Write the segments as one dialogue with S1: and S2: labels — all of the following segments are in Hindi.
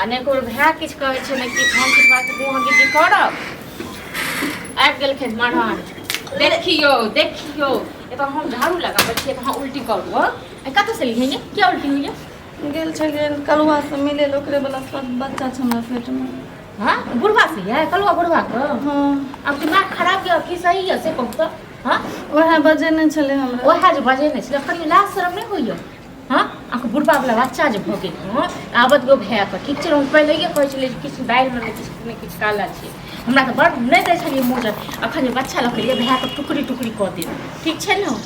S1: अने को भै किछ कहै छै ने कि हम किछ बात को हम की करब आबि गेल खेत मारवान देखियो देखियो ए तो हम झाड़ू लगाबै छियै तो हम उल्टी करू हो कत से लिहे ये क्या उल्टी हुई है
S2: गेल छलिए कलुआ से मिले ओकरे वाला सब बच्चा छ हमरा पेट में।
S1: हां बुढ़वा से है कलुआ बुढ़वा को
S2: हां
S1: अब दिमाग खराब है कि सही है से कहू तो हां
S2: ओहे बजे नै छले हमरा
S1: ओहे जे बजे नै छले कनी लाज शरम नै होइयो हां आको बुढ़वा वाला बच्चा जे भ गेल हां आबत गो भै के ठीक छै हम पहिले ये कहै छले किछ दाइल में किछ काला छै हमरा तो बड़ नै दै छलिए मोजर अखन जे बच्चा लख लिए भै के टुकड़ी टुकड़ी क दे ठीक छै न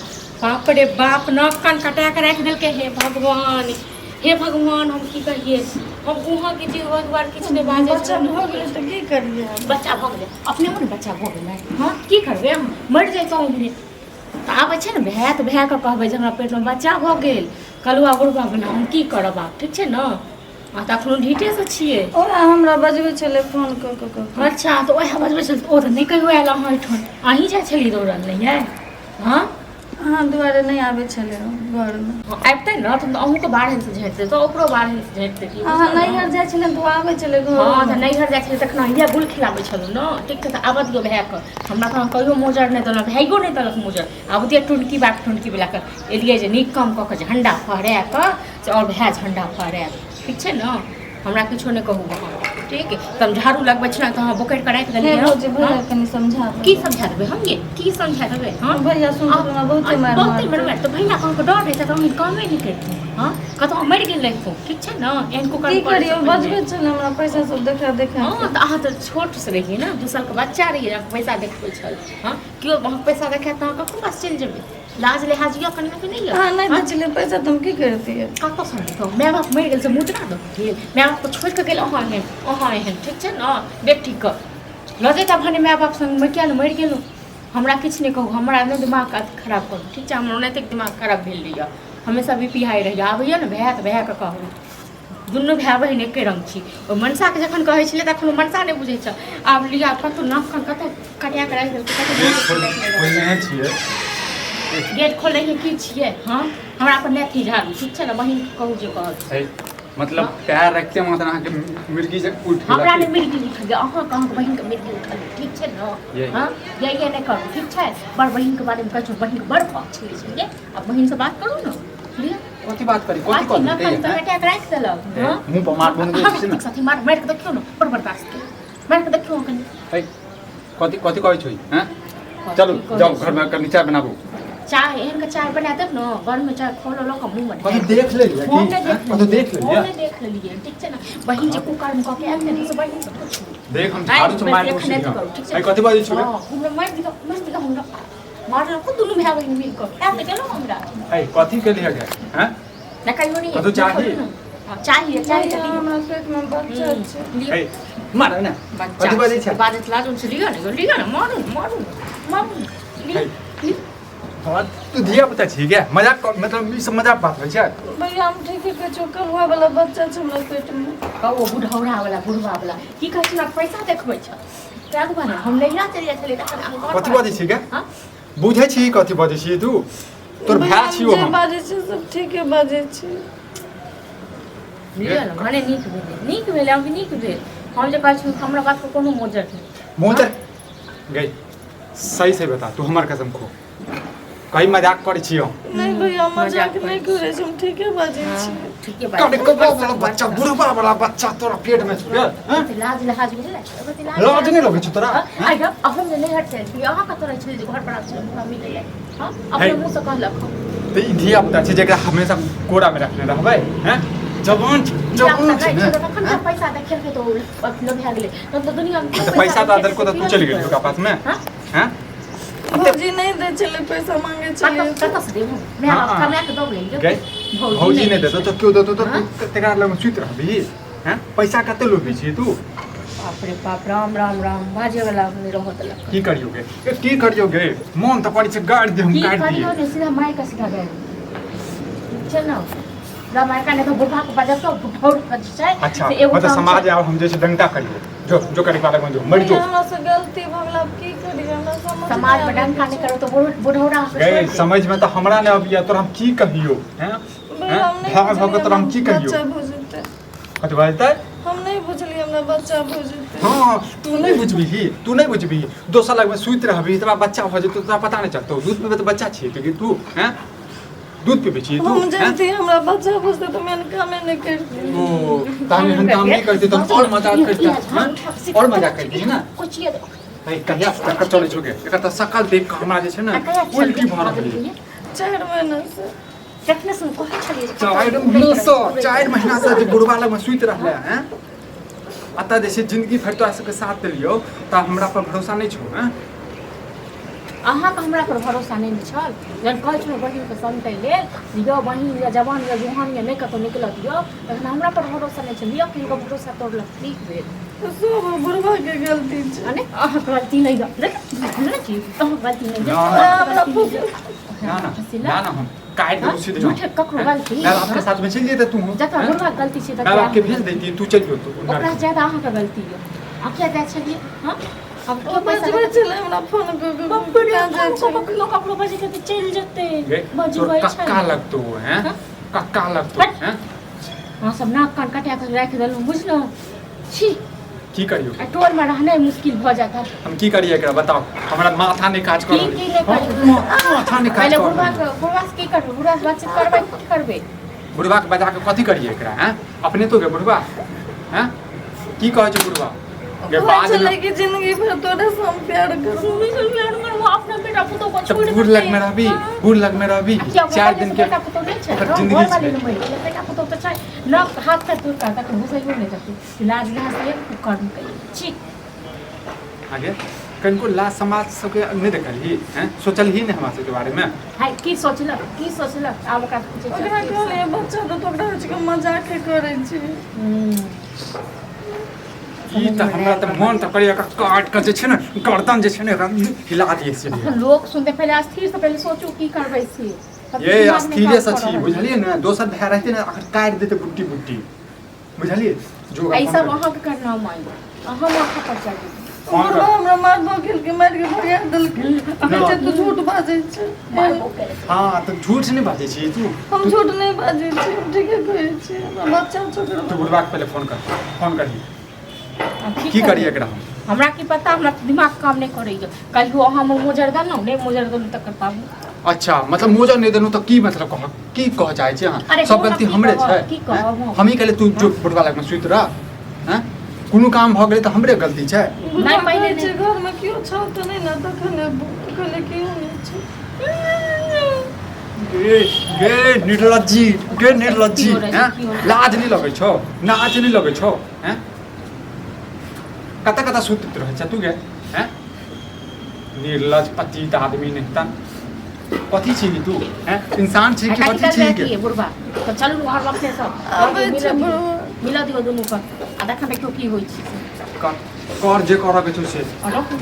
S1: बाप रे बाप न कान कटा के राख देल के हे भगवान हम की कहिए हम उहाँ के जीव भगवान किछ नै बाजे
S2: बच्चा भ गेल त की करिए
S1: बच्चा भ गेल अपने मन बच्चा भ गेल हां की करबे हम मर जैतौ हमरे त आबै छै न भै त भै के कहबै जे हमरा पेट में बच्चा भ गेल कलुआ बुढ़वा बना हम की करब आप ठीक छै न आ त अखनो ढीटे से छियै
S2: ओहे हमरा बजबै छले फोन क
S1: अच्छा तो ओहे बजबै छल ओ त नै कहियो आयल अहाँ ठन अहीं जाइ छली दौड़ल नै है हां
S2: हां दुआरे नै आबै छले घर में
S1: आबते न त अहूँ के बाहर से झैटते तो ओकरो बाहर से झैटते की
S2: हां नैहर जाइ छले तो आबै छले घर
S1: हां त नैहर जाइ छले तखन इहे गुल खिलाबै छलु न ठीक छै त आबत गो भै के हमरा त कहियो मोजर नै देलक भाइगो नै देलक मोजर आबतिया टुनकी बात टुनकी वाला के एलिए जे नीक काम क के झंडा फहरा के और भै झंडा फहरा ठीक छै न हमरा किछो नै कहू ठीक तब झाड़ू लगबै छ त हां बोकैट के राख देलिए
S2: हो जे भैया कनी समझा
S1: की समझा देबै हम ये की समझा देबै हां
S2: भैया सुन तो ना बहुते मार
S1: मार तो भैया को डर है त हम कामे नै करती हां कतो मर गेल रहितो ठीक छै न एनको कर
S2: की करियो बजबै छ हमरा पैसा सब देखा
S1: हां त अहाँ त छोट से रहिए न 2 साल के बच्चा रहिए पैसा देखबै छल हां कियो पैसा देखै त ककरो पास चल जेबै लाज लिहाजियो कनिया के नहीं है
S2: हां नहीं दै छले पैसा तुम की करती है
S1: कतो संगे तो मैं बाप मर गेल से मुद्रा दो मैं बाप को छोड़ के गेल अहाँ है ठीक छै न बेटी क लगे त भने मैं बाप संग मैं क्या न मर गेल हमरा किछ नै कहू हमरा नै दिमाग खराब करू ठीक छै हमरा नै तक दिमाग खराब भेल रहिया हमेशा बीपी हाई रहिया आबैया न भै त भै के कहू दुनू भै बहिन एके रंग छी ओ मनसा के जखन कहै छले तखन मनसा नै बुझै छ आब लिया कतो नाक कतो कटिया के राख देल कतो
S3: छियै
S1: गेट खोले के की छियै हां हमरा पर नै थी झाड़ू ठीक छै न बहिन कहू जे कहल
S3: मतलब पैर रखते मतलब अहाँ के मिर्गी से उठ
S1: हमरा ने मिर्गी उठ गया अहाँ कहां के बहिन के मिर्गी उठल ठीक छै न हां ये नै करू ठीक छै बड़ बहिन के बारे में कहू बहिन बड़ पक्ष छै अब बहिन से बात करू न लिए
S3: कोती बात करी कोती कोन
S1: ना कल तो हटा के रख देलक हां
S3: मुंह पर मार बन गेल छै न
S1: साथी मार के देखियो न बड़ बर्दाश्त के मार के देखियो कनी
S3: ए कोती कोती कहै छै हैं चलो जाओ घर में कर नीचा बनाबू
S1: चाय एहन के चाय बना देब न घर में चाय खोलो लो के मुंह में
S3: कतो देख ले कतो देख ले
S1: देख लेलिए ठीक छै न बहिन जे कुकर में कके आके से बहिन से पूछू
S3: देख हम झाड़ू से मार पूछी ए कथि बाजै छै
S1: हमरा मार दियो मस्त हमरा मार को दुनु भै बहिन मिल के आके चलो हमरा
S3: ए कथि के लिए गए हैं
S1: ना कहियो नहीं
S3: कतो चाहिए
S1: चाहिए
S2: हमरा पेट में बच्चा छै
S3: ए मार ना कथि बाजै छै
S1: बाजत लाजन से लियो न मारू
S3: हां तू दिया पता छी क्या मजाक मतलब ई सब मजाक बात होय छै
S2: भैया हम ठीक है चोकल हुआ वाला बच्चा छै हमरा पेट में
S1: ओ बुढ़ौरा वाला बुढ़वा वाला की कहै छै पैसा देखबै छ त्याग बना हम नैरा चल जाय छले तखन
S3: कथि बाजै छी क्या बुझै छी कथि बाजै छी तू तोर भाय छियो हम
S2: बाजै छै सब ठीक है बाजै छै
S1: लियो न भने नीक भेले हम नीक भेल हम जे कहै छी हमरा बात को कोनो मोजर नहीं
S3: मोजर गई सही से बता तू हमर कसम खो कहीं मजाक करै छियो
S2: नहीं भैया मजाक नहीं करे छी हम ठीक है बाजै छी
S1: ठीक है
S3: कने को वाला बच्चा बुढ़वा वाला बच्चा तोरा पेट में छुए
S1: लाज लिहाज बुझले
S3: लाज नहीं लगे छ तोरा
S1: आई अब हम नहीं हट छै यहाँ का तोरा छै घर पर आछे मम्मी ले हां अपने मुंह से कहलक
S3: तो ई धिया पुता छै जेकरा हमेशा कोड़ा में रखले रहबै हैं जवान छै
S1: तखन पैसा देखल के तो अपने भै गेले तो दुनिया में
S3: पैसा तो आदर को तो तू चल गेल ओकरा पास में हैं
S2: भौजी नहीं दे चले पैसा मांगे चले
S1: कत से देबो मैं कमा के दब ले
S3: गई भौजी नहीं देतो तो क्यों देतो तो तेरा लग सुत रहबी हैं पैसा कते लोभी छी तू
S1: बाप रे बाप राम राम राम बाजे वाला नहीं रहत लक
S3: की करियोगे मन तो पड़ी छै गाड़ दे हम
S1: की
S3: काट
S1: करियो
S3: दिए
S1: ने सीधा माय का सीधा गए चल ना रामायण का ने तो बुढ़ा को बजा तो बुढ़ौर कर छै
S3: अच्छा मतलब समाज आओ हम जैसे डंडा करियो जो करे वाला जो मर जो
S2: हमरा से गलती भगला की करियो हमरा समझ
S1: समाज में डंडा नहीं करो तो बुढ़ौरा
S3: गए समझ में तो हमरा ने अभी तो हम की कहियो हैं भाग भाग तो हम की कहियो
S2: अच्छा भजते
S3: कथि बाजतै
S2: हम नहीं बुझलिए हमरा बच्चा भऽ जेतै।
S3: हाँ तू नहीं बुझबी दोसर लगमे सुति रहबी तोरा बच्चा भऽ जेतौ तोरा पता नहीं चलतौ दूध पीबे तो बच्चा छियै तू हैं दूध पीबे छियै तू
S2: हम जानती हमरा बच्चा भऽ तो मैं कामे नहीं करती।
S3: ओ तामे हम काम नहीं करते तो और मजाक करते और मजाक करती है ना भाई कहिया चक्कर चले छोगे एकर त सकल देख के हमरा जे छै ना उल्टी भऽ रहल है
S2: 4 महीना से
S1: देखने से कहै छलिए
S3: 4 महीना से जे बुढ़वा लग में सुति रहले हैं अतः जैसे जिंदगी भर तो सबके साथ देलियो त हमरा पर भरोसा नहीं छौ हैं
S1: अहाँ के हमरा पर भरोसा नहीं छल जन कहै छौ बहिन के संतै लेल यो बहिन या जवान या जुहान या नहीं कतो निकलत यो तखन हमरा पर भरोसा नहीं छल यो किनको भरोसा तोड़लक ठीक भेल
S2: तो सब बुढ़वा के गलती छै।
S1: अने अहाँ गलती नहीं देख ना जी अहाँ गलती नहीं
S3: ना हम काट दे सीधे
S1: झूठे ककरो गलती
S3: मैं आपके साथ में चल जेते तू
S1: जता बुढ़वा गलती छै
S3: मैं आपके भेज देती तू चल जो तू
S1: ओकरा ज्यादा अहाँ के गलती है आप क्या जाय छलिए हां अब
S2: ओ बजबै छलै हमरा फोन क
S1: बपड़े ककरो बजे के चल जेते बजबै छै
S3: कक्का लगतो हैं कक्का लगतो हैं
S1: हां सब नाक कान कटा के राख देलु बुझलो छी
S3: की करियो
S1: टोल में रहने मुश्किल भ जाता
S3: हम की करिए एकरा बताओ हमरा माथा नहीं काज कर
S1: की नहीं करियो
S3: माथा नहीं काज
S1: पहले
S3: कर
S1: बुढ़वा से की करबे बुढ़वा से बातचीत करबे की करबे
S3: बुढ़वा के बजा के कथी करिए एकरा हैं अपने तो के बुढ़वा हैं की कहै छै बुढ़वा के बाद
S2: चले की जिंदगी भर तोरे से हम प्यार करू
S1: वो अपना बेटा पुतो को
S3: तो
S1: छोड़
S3: बुढ़ लग में रहबी बुढ़ लग में रहबी 4 दिन के
S1: बेटा पुतो नहीं छै
S3: जिंदगी
S1: वाली में बेटा पुतो तो छै न हाथ का तू का तक घुसै हो नहीं जाती इलाज रहा से कर्म करी छी
S3: आगे कनको लाज समाज सबके नहीं देखली हैं सोचल ही नहीं हमरा सबके बारे में
S1: हाय की सोचलक आब ओकरा पूछे
S2: ओकरा कहले बच्चा तो ओकरा होय छै कि मजाक करै छै।
S3: ई त हमरा त मन त करिया काट के जे छै ने गर्दन जे छै ने हिला दिए से
S1: लोग सुनते पहले अस्थिर से पहले सोचो की करबै से
S3: ये अस्थिरे से छी बुझलिए ना दोसर भाई रहते ना अगर काट देते बुट्टी बुट्टी बुझलिए जो
S1: ऐसा वहां के करना माई अहाँ माथा पर चढ़
S2: बुढ़वा हमरा मार भगिल के मार के भगा देलकै कहै छै तू झूठ बाजै छै।
S3: हां त झूठ नहीं बाजै छी तू
S2: हम झूठ नहीं बाजै छी ठीक है कहै छी हमरा बच्चा छोड़
S3: तू बुढ़वा के पहले फोन करी की करिए एकरा
S1: हमरा की पता हमरा दिमाग काम नहीं करैया कहियो अहाँ मोजर द नहीं मोजर द तक कर पाबू
S3: अच्छा मतलब मोजर नहीं देनु त की मतलब कह चाहे छी हां सब गलती हमरे छै हम ही कहले तू जो बुढ़वा लग में सुइत रह हैं कोनो काम भ गेलै त हमरे गलती छै
S2: नहीं पहले छै घर में क्यों छौ त नहीं ना तखन कहले क्यों नहीं छै
S3: गे निर्लज्जी हैं लाज नहीं लगे छौ नाज नहीं लगे छौ हैं कता सुतित रह छ तू गे हैं निर्लज पतित आदमी नहीं त कथी छी तू हैं इंसान छी कि कथी छी गे
S1: बुढ़वा तो चलू घर लखने सब
S2: आबै छै बुढ़वा
S1: मिला दियो दुनू पर आ देखा देखियो की होई छै
S3: कर जे कर के छै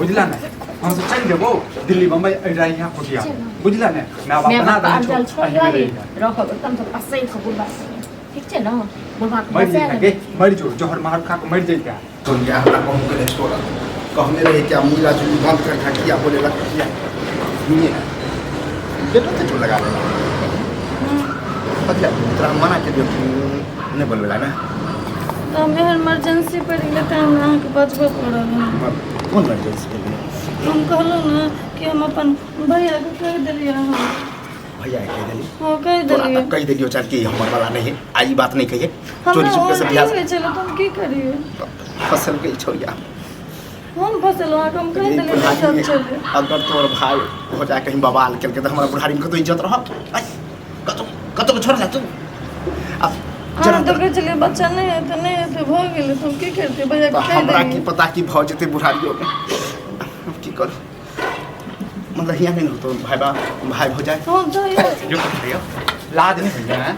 S3: बुझला ना हम सब चल जेबो दिल्ली बम्बई एरा यहाँ कुटिया बुझला ना मैं अपना दान छोड़
S1: रख एकदम तो पसै को बुढ़वा ठीक छै ना बुढ़वा
S3: मर जो जोहर मार खा के मर जइता
S4: तो क्या कहूँ के छोड़ा कहने रहे क्या मुला चुली बंद कर खा किया बोले लग किया सुनिए बेटो तो जो लगा अच्छा तेरा मना के नहीं बोल ना
S2: हमें इमरजेंसी पड़ गया तो हम अहाँ के बचबे पड़ल
S4: कौन इमरजेंसी के लिए
S2: हम कहलहुँ ना कि हम अपन भैया के कह देलियै हम
S4: भैया कह दिली
S2: हाँ कह देलियै
S4: कह दिलियो चल के हमारे वाला नहीं है आई बात नहीं कहिए
S2: हमरा
S4: चोरी चुपके से बियाह
S2: और चलो तुम की करिए
S4: फसल के छोड़िया
S2: हम फसल वहाँ हम कह देलियै सब चले
S4: अगर तोर भाई हो जाए कहीं बवाल करके तो हमारा बुढ़ारी में कतो इज्जत रह कतो को छोड़ जा तू अब
S2: हाँ तो कह चलिए बच्चा नहीं है तो हो गेले तुम की करते भैया के कह
S4: हमरा की
S2: देलियै
S4: पता की भाव जते बुढ़ारियों में अब की कर मतलब यहाँ नहीं तो भाई हो जाए
S2: हाँ जाइए
S3: जो कहियो लाज नहीं भैया हैं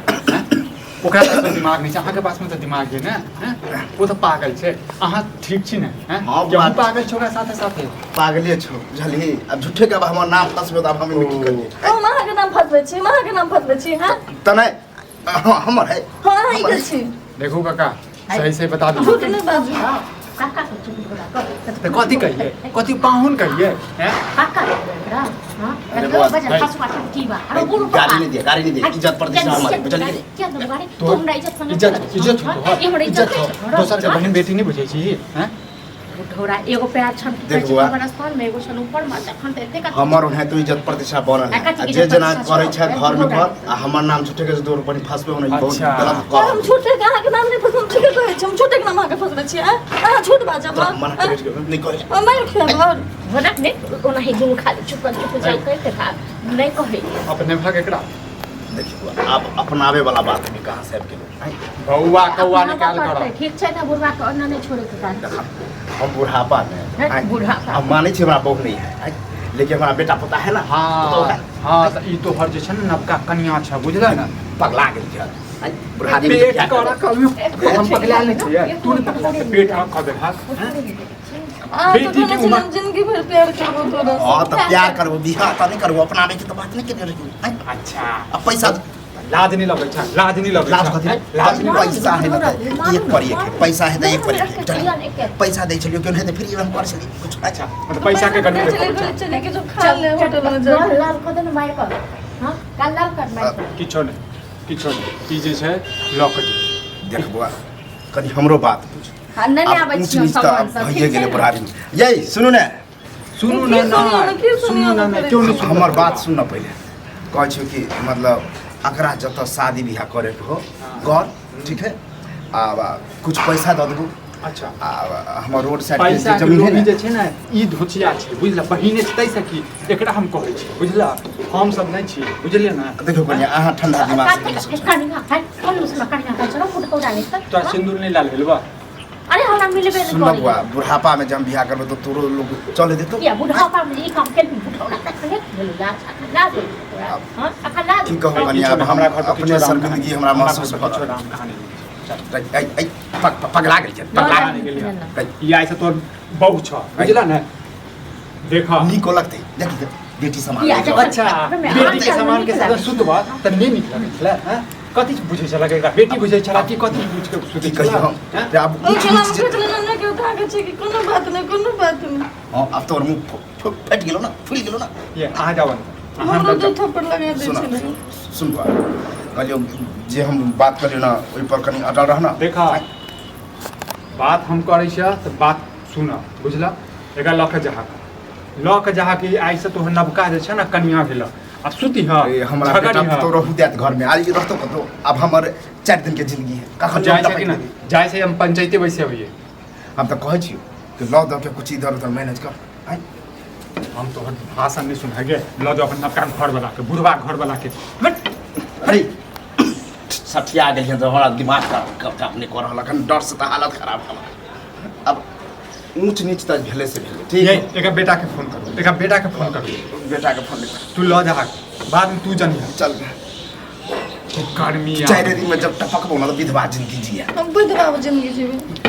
S3: ओकरा तो दिमाग नहीं छै अहाँ के पास में तो दिमाग है ना हैं वो तो पागल छै अहाँ ठीक छी ना हैं
S4: हाँ,
S3: क्या
S4: बात-
S3: पागल छोरा साथे साथे
S4: पागले छो झलही अब झूठे के हमर नाम फसबे त हम की करिए
S2: हम अहाँ के नाम फसबै छी अहाँ के नाम फसबै छी हाँ
S4: तने हमर है
S2: हाँ अहाँ के छी
S3: देखो काका सही से बता दो
S2: झूठ नहीं बाजू
S1: काका को चुप करा
S3: तो कथी कहिए कथी पाहुन कहिए हैं
S1: काका एकरा हां
S4: अरे
S1: तो
S4: बस,
S1: बजा फसवा की बा अरे बुढ़
S4: गाड़ी नहीं दे गाड़ी नहीं दे इज्जत प्रतिष्ठा हमारी बुझल के
S1: क्या दम गाड़ी
S3: तो
S1: हमरा इज्जत संग
S3: इज्जत हो
S1: ये हमरा
S3: इज्जत हो
S1: इज्जत
S3: दोसर के बहन बेटी नहीं बुझै छी हैं
S1: ढोरा एगो पैर छन
S4: देखो बा।
S1: स्थान में एगो छन ऊपर में जखन ते एते का
S4: हमर है तो इज्जत प्रतिष्ठा बनल है
S1: कथी
S4: आ
S1: के
S4: जे
S1: इज्जत
S4: जना
S1: प्रतिष्ठा
S4: करे छै
S1: छै?
S4: घर में घर आ हमर नाम छुटे के दूर पर फसबे होने बहुत
S3: अच्छा।
S4: गलत
S2: और हम
S4: काम
S2: झूठे के अहाँ के नाम नहीं फसम ठीक कहै छी हम झूठे के नाम अहाँ के फसबे छी अहाँ झूठ बाजब
S4: तो मना करे के नहीं करे
S2: मार खेब और
S1: भनक ने ओना ही दुनु खाली चुप जाई करते था नहीं कहे
S3: अपने भाग एकरा
S4: देखियो आप अपनावे वाला बात में कहां से आबि गेल
S3: बौआ कौआ निकाल कर
S1: ठीक छै ना बुढ़वा के अन्ना नहीं छोड़े के कारण
S4: देखा हम बुढ़ापा में
S1: हैं, बुढ़ापा।
S4: हम माने छी हमरा बहु नहीं है आइ, लेकिन हमरा बेटा पोता है ना तो
S3: हाँ हाँ तो ई तो हर जे छै ना नवका कन्या छ बुझले ना
S4: पगला गेल छै आइ, बुढ़ादी में
S3: पेट
S4: क्या
S3: कर
S4: करे?
S3: कभी हम पगला नहीं छिए तू नहीं पगला के पेट हम कर दे हाथ
S2: आ
S3: बेटी
S2: तो
S3: के
S2: कहना
S3: उम्र-
S2: हम जिंदगी भर प्यार करबो तोरा
S4: हाँ तो प्यार करबो बियाह तो नहीं करबो अपना में के तो बात नहीं करे आइ,
S3: अच्छा
S4: अब पैसा
S3: लाज नहीं लगे छ लाज नहीं लगे
S4: लाज कथी
S3: लाज
S4: लाज पैसा है ना तो एक पर एक है पैसा है तो एक पर एक है चल, पैसा दे चलियो क्यों है तो फिर हम कर चली कुछ
S3: अच्छा मतलब पैसा के गणना
S2: चले
S3: देखो
S2: चले के जो खा ले होटल में जा
S1: लाल कर दे मार कर हां काल लाल कर मार
S3: किछो नहीं ई जे छै लॉक दी
S4: देख बुआ कनी हमरो बात बुझ
S1: हां नहीं
S4: अब
S1: आबै
S4: ऊंच
S1: छी
S4: नीच तो
S1: सामान
S4: अब
S1: सब
S4: भइए गेले बुढ़ारी यही सुनू ने
S3: सुनू
S2: की
S3: ना
S2: सुनियो ना, की सुनियो ना
S3: क्यों नहीं
S2: करे?
S3: सुनू
S4: हमर बात सुन न पहिले कहै छी कि मतलब अकरा जत शादी बियाह करे के हो कर ठीक है अब कुछ पैसा दऽ देबू
S3: अच्छा
S4: अब हमर रोड साइड
S3: पैसा
S4: के
S3: के
S4: जमीन है
S3: लोभी
S4: ने
S3: जे छै ना ई धोचिया छै बुझला बहिने छै तैसे की एकरा हम कहै छी बुझला हम सब नहीं छी बुझलिए ना
S4: देखो कन्या अहाँ ठंडा दिमाग से नहीं सोचो।
S1: कनिया है कौन उसमें कनिया का चलो फुट को डाले
S3: तो सिंदूर नहीं लाल भेलबा
S1: अरे हमरा मिलबे
S4: सुन
S1: नहीं
S4: बुआ बुढ़ापा में जब बियाह करबो तो तोरो लोग चले देतो
S1: या बुढ़ापा में ई काम के बुढ़ौला तक नहीं बोलो लाज हां अखन लाज
S4: की कहू कन्या अब
S3: हमरा
S4: हमरा
S3: घर पर
S4: अपने शर्मिंदगी हमरा महसूस
S3: किछो
S4: भऽ
S3: राम कहानी
S4: पगला गेल छै पगला
S3: कहानी के लिए ई ऐसे तो बहु छ बुझला ना देखा
S4: नीको लगतै देखी बेटी समान
S1: या,
S4: जाओ।
S3: अच्छा बेटी के सामान के साथ सुतबा त नहीं नीक लगै छला हैं कथि बुझै छला के एकरा बेटी बुझै छला कि कथि बुझ के
S4: की
S3: सुतै
S4: कहियो
S3: छला
S4: हम
S3: हैं?
S4: जे आब
S2: ओ
S4: ऊँच
S2: केना
S4: नीच जे-
S2: फटले ना के उठा के छै कि कोनो बात नहीं
S4: हाँ अब तोर मुंह फट गेलो ना फूल गेलो ना
S3: ये आ जावन
S2: हमरो दो थप्पड़ लगा दे
S4: सुन
S2: छै
S4: सुन बा कहलियो जे हम बात करियो ना ओइ पर कनी अटल रहना
S3: देखा बात हम करै छ त बात सुन बुझला एकरा लख जहा कि आई से तो नबका जे छै ना कन्या भेल आ सुती ह
S4: ए, हमरा बेटा तो रहू देत घर में आज रहतो कतो अब हमर 4 दिन के जिंदगी है कखन
S3: जाय
S4: जाय
S3: छै कि ना जाय से हम पंचायते वैसे होइए
S4: हम तो कहै छी कि लौ द के कुछ इधर उधर मैनेज कर आइ
S3: हम तो भाषण नहीं सुना गे ल जो अपन नबका घर वाला के बुढ़वा घर वाला के
S4: अरे सठिया गेल तो हमरा दिमाग का अपने कर रहल अखन डर से त हालत खराब हमर अब ऊंच नीच त भेले से भेले ठीक
S3: ये
S4: है
S3: एक बेटा के फोन करो एक बेटा के फोन करो
S4: बेटा के फोन
S3: तू ल जा बाद में तू जानिए
S4: चल
S3: गर्मी
S4: 4 दिन में जब टपक बोला तो विधवा जिंदगी जिया
S2: हम बुढ़वा जिंदगी जीवे